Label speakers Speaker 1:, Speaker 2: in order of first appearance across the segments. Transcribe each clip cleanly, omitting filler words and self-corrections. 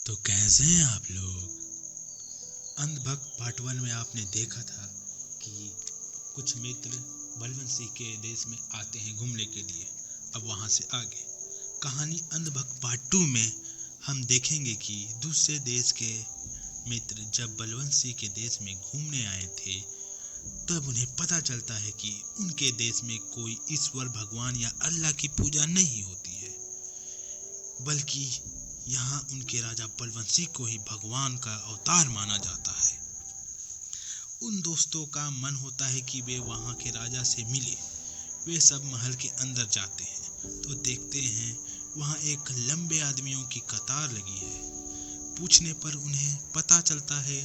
Speaker 1: तो कैसे हैं आप लोग। अंधभक्त पार्ट 1 में आपने देखा था कि कुछ मित्र बलवंत सिंह के देश में आते हैं घूमने के लिए। अब वहां से आगे कहानी अंधभक्त पार्ट 2 में हम देखेंगे कि दूसरे देश के मित्र जब बलवंत सिंह के देश में घूमने आए थे तब उन्हें पता चलता है कि उनके देश में कोई ईश्वर भगवान या अल्लाह की पूजा नहीं होती है, बल्कि यहाँ उनके राजा बलवंत सिंह को ही भगवान का अवतार माना जाता है। उन दोस्तों का मन होता है कि वे वहाँ के राजा से मिले। वे सब महल के अंदर जाते हैं तो देखते हैं वहाँ एक लंबे आदमियों की कतार लगी है। पूछने पर उन्हें पता चलता है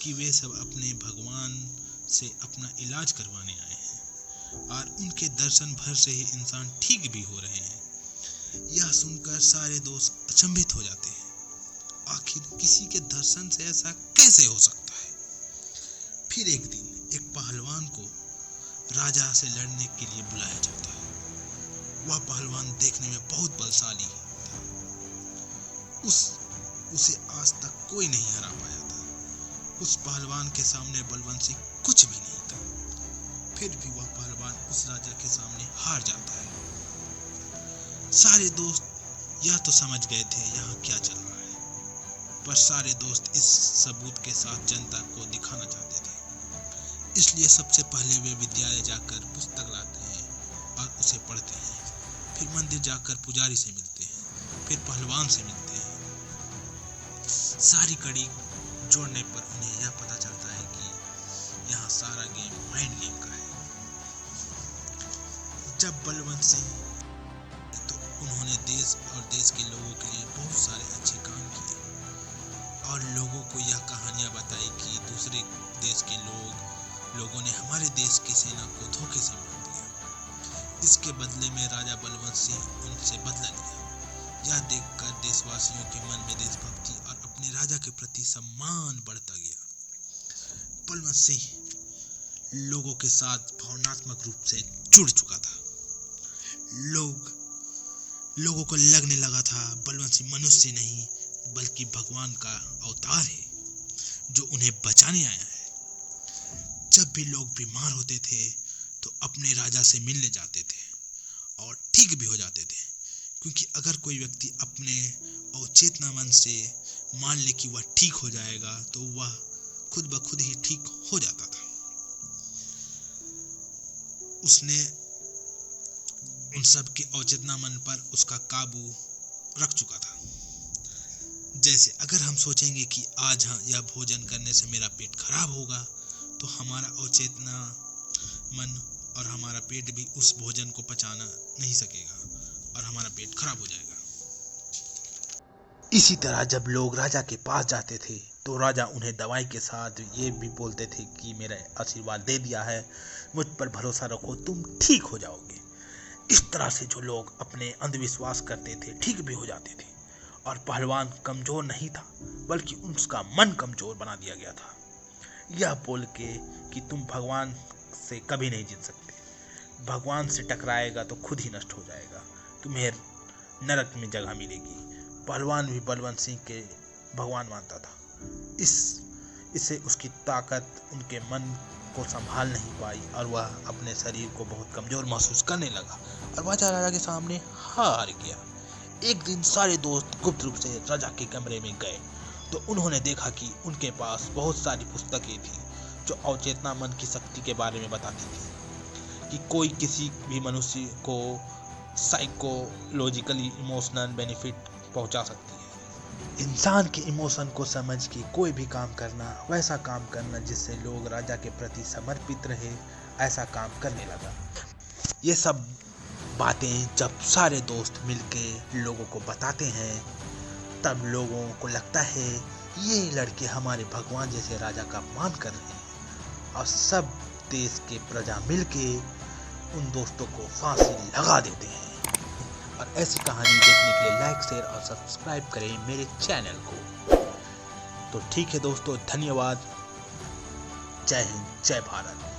Speaker 1: कि वे सब अपने भगवान से अपना इलाज करवाने आए हैं और उनके दर्शन भर से ही इंसान ठीक भी हो रहे हैं। यह सुनकर सारे दोस्त अचंभित हो जाते हैं। आखिर किसी के दर्शन से ऐसा कैसे हो सकता है। फिर एक दिन एक पहलवान को राजा से लड़ने के लिए बुलाया जाता है। वह पहलवान देखने में बहुत बलशाली था। उसे आज तक कोई नहीं हरा पाया था। उस पहलवान के सामने बलवंत सिंह कुछ भी नहीं था। फिर भी वह पहलवान उस राजा के सामने हार जाता है। सारे दोस्त यह तो समझ गए थे यहाँ क्या चल रहा है, पर सारे दोस्त इस सबूत के साथ जनता को दिखाना चाहते थे। इसलिए सबसे पहले वे विद्यालय जाकर पुस्तक लाते हैं और उसे पढ़ते हैं। फिर मंदिर जाकर पुजारी से मिलते हैं, फिर पहलवान से मिलते हैं। सारी कड़ी जोड़ने पर उन्हें यह पता चलता है कि यहाँ सारा गेम माइंड गेम का है। जब बलवंत सिंह उन्होंने देश और देश के लोगों के लिए बहुत सारे अच्छे काम किए और लोगों को यह कहानियां बताई कि दूसरे देश के लोगों ने हमारे देश की सेना को धोखे से मार दिया। इसके बदले में राजा बलवंत सिंह उनसे बदला लिया। यह देखकर देशवासियों के मन में देशभक्ति और अपने राजा के प्रति सम्मान बढ़ता गया। बलवंत सिंह लोगों के साथ भावनात्मक रूप से जुड़ चुका था। लोगों को लगने लगा था बलवंत सिंह मनुष्य नहीं बल्कि भगवान का अवतार है जो उन्हें बचाने आया है। जब भी लोग बीमार होते थे तो अपने राजा से मिलने जाते थे और ठीक भी हो जाते थे, क्योंकि अगर कोई व्यक्ति अपने अवचेतना मन से मान ले कि वह ठीक हो जाएगा तो वह खुद ब खुद ही ठीक हो जाता था। उसने उन सब के अवचेतना मन पर उसका काबू रख चुका था। जैसे अगर हम सोचेंगे कि आज यह भोजन करने से मेरा पेट खराब होगा तो हमारा अवचेतना मन और हमारा पेट भी उस भोजन को पचाना नहीं सकेगा और हमारा पेट खराब हो जाएगा। इसी तरह जब लोग राजा के पास जाते थे तो राजा उन्हें दवाई के साथ ये भी बोलते थे कि मेरा आशीर्वाद दे दिया है, मुझ पर भरोसा रखो, तुम ठीक हो जाओगे। इस तरह से जो लोग अपने अंधविश्वास करते थे ठीक भी हो जाते थे। और पहलवान कमजोर नहीं था बल्कि उसका मन कमजोर बना दिया गया था, यह बोल के कि तुम भगवान से कभी नहीं जीत सकते, भगवान से टकराएगा तो खुद ही नष्ट हो जाएगा, तुम्हें नरक में जगह मिलेगी। पहलवान भी बलवंत सिंह के भगवान मानता था। इससे उसकी ताकत उनके मन को संभाल नहीं पाई और वह अपने शरीर को बहुत कमजोर महसूस करने लगा और राजा के सामने हार गया। एक दिन सारे दोस्त गुप्त रूप से राजा के कमरे में गए तो उन्होंने देखा कि उनके पास बहुत सारी पुस्तकें थी जो अवचेतना मन की शक्ति के बारे में बताती थी कि कोई किसी भी मनुष्य को साइकोलॉजिकली इमोशनल बेनिफिट पहुंचा सकती है। इंसान के इमोशन को समझ के कोई भी काम करना, वैसा काम करना जिससे लोग राजा के प्रति समर्पित रहे, ऐसा काम करने लगा। ये सब बातें जब सारे दोस्त मिलके लोगों को बताते हैं तब लोगों को लगता है ये लड़के हमारे भगवान जैसे राजा का अपमान कर रहे हैं और सब देश के प्रजा मिलके उन दोस्तों को फांसी लगा देते हैं। और ऐसी कहानी देखने के लिए लाइक, शेयर और सब्सक्राइब करें मेरे चैनल को। तो ठीक है दोस्तों, धन्यवाद। जय हिंद, जय भारत।